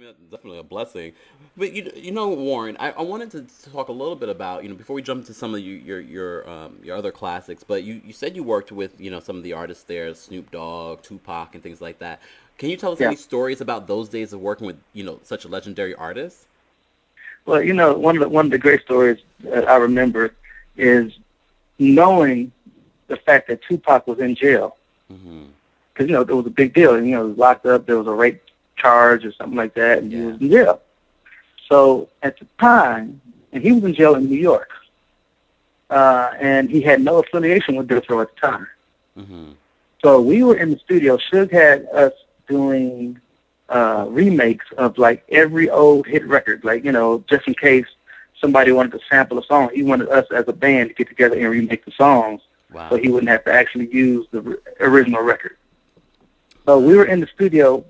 mean, that's definitely a blessing. But Warren, I wanted to talk a little bit about, before we jump into some of your other classics. But you said you worked with, some of the artists there, Snoop Dogg, Tupac, and things like that. Can you tell us Yeah. any stories about those days of working with, such a legendary artist? Well, one of the great stories that I remember is knowing the fact that Tupac was in jail Hmm. because it was a big deal. He was locked up. There was a rape charge or something like that, and he Yeah. was in jail. So at the time, and he was in jail in New York, and he had no affiliation with Death Row at the time. Hmm. So we were in the studio. Suge had us doing remakes of like every old hit record, like just in case somebody wanted to sample a song, he wanted us as a band to get together and remake the songs, so Wow. he wouldn't have to actually use the original record. So we were in the studio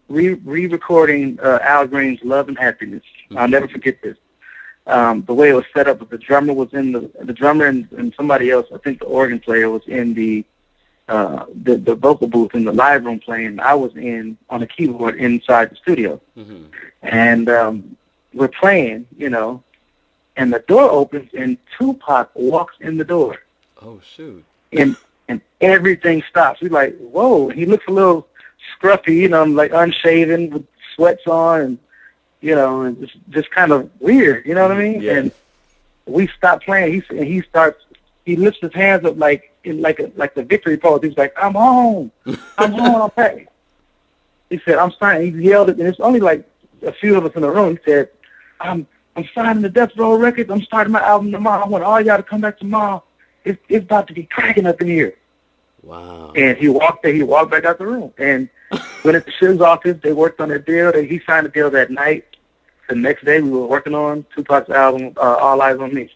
re-recording Al Green's "Love and Happiness." I'll Hmm. never forget this. The way it was set up, the drummer was in the drummer and somebody else. I think the organ player was in the vocal booth in the live room playing. I was in on a keyboard inside the studio, Hmm. and we're playing, and the door opens and Tupac walks in the door, Oh, shoot. and and everything stops. We're like, whoa! He looks a little scruffy, like unshaven with sweats on, and and just kind of weird, you know what I Hmm. mean? Yeah. And we stop playing. He lifts his hands up like in like the victory pose. He's like, I'm home. I'm home. I'm back. He said, I'm signing. He yelled it, and it's only like a few of us in the room. He said, I'm signing the Death Row Records. I'm starting my album tomorrow. I want all y'all to come back tomorrow. It's about to be cracking up in here. Wow. And he walked there. He walked back out the room and went into Shug's office. They worked on their deal. He signed the deal that night. The next day, we were working on Tupac's album, All Eyes on Me.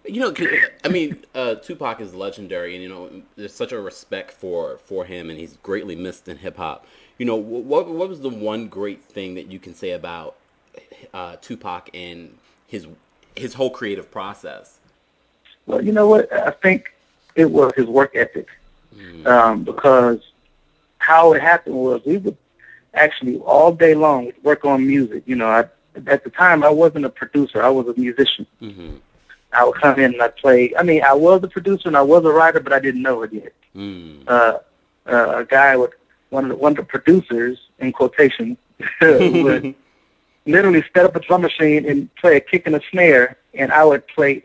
I mean, Tupac is legendary, and there's such a respect for him, and he's greatly missed in hip hop. What was the one great thing that you can say about Tupac and his whole creative process? Well, you know what? I think it was his work ethic, Mm. because how it happened was we would actually all day long work on music. At the time I wasn't a producer; I was a musician. Mm-hmm. I would come in and I'd play. I mean, I was a producer and I was a writer, but I didn't know it yet. Mm. Uh, a guy with one of the producers in quotation would literally set up a drum machine and play a kick and a snare, and I would play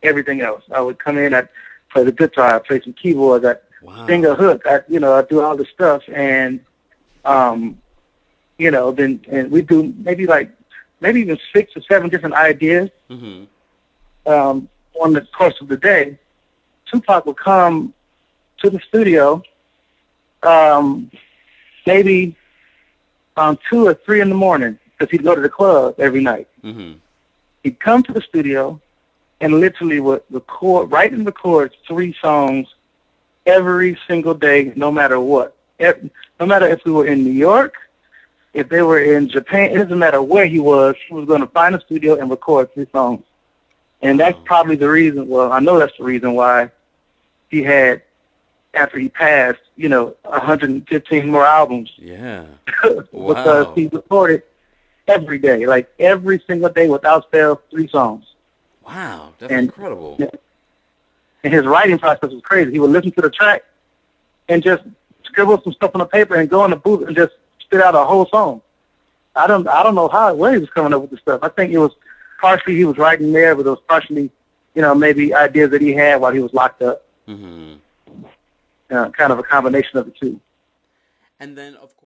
everything else. I would come in, I'd play the guitar, I'd play some keyboards, I'd sing a Wow. hook, I'd do all this stuff, and then and we do maybe even 6 or 7 different ideas Mm-hmm. on the course of the day. Tupac would come to the studio, um, maybe 2 or 3 in the morning, because he'd go to the club every night. Mm-hmm. He'd come to the studio and literally would write and record 3 songs every single day, no matter what. No matter if we were in New York, if they were in Japan, it doesn't matter where he was going to find a studio and record 3 songs. And that's Wow. probably the reason, well, I know that's the reason why he had, after he passed, 115 more albums Yeah. because Wow. he recorded every day, like every single day without fail, 3 songs. Wow. That's And incredible. and his writing process was crazy. He would listen to the track and just scribble some stuff on the paper and go in the booth and just spit out a whole song. I don't know where he was coming up with this stuff. I think it was partially he was writing there, but it was partially, maybe ideas that he had while he was locked up. Mm-hmm. Kind of a combination of the two. And then, of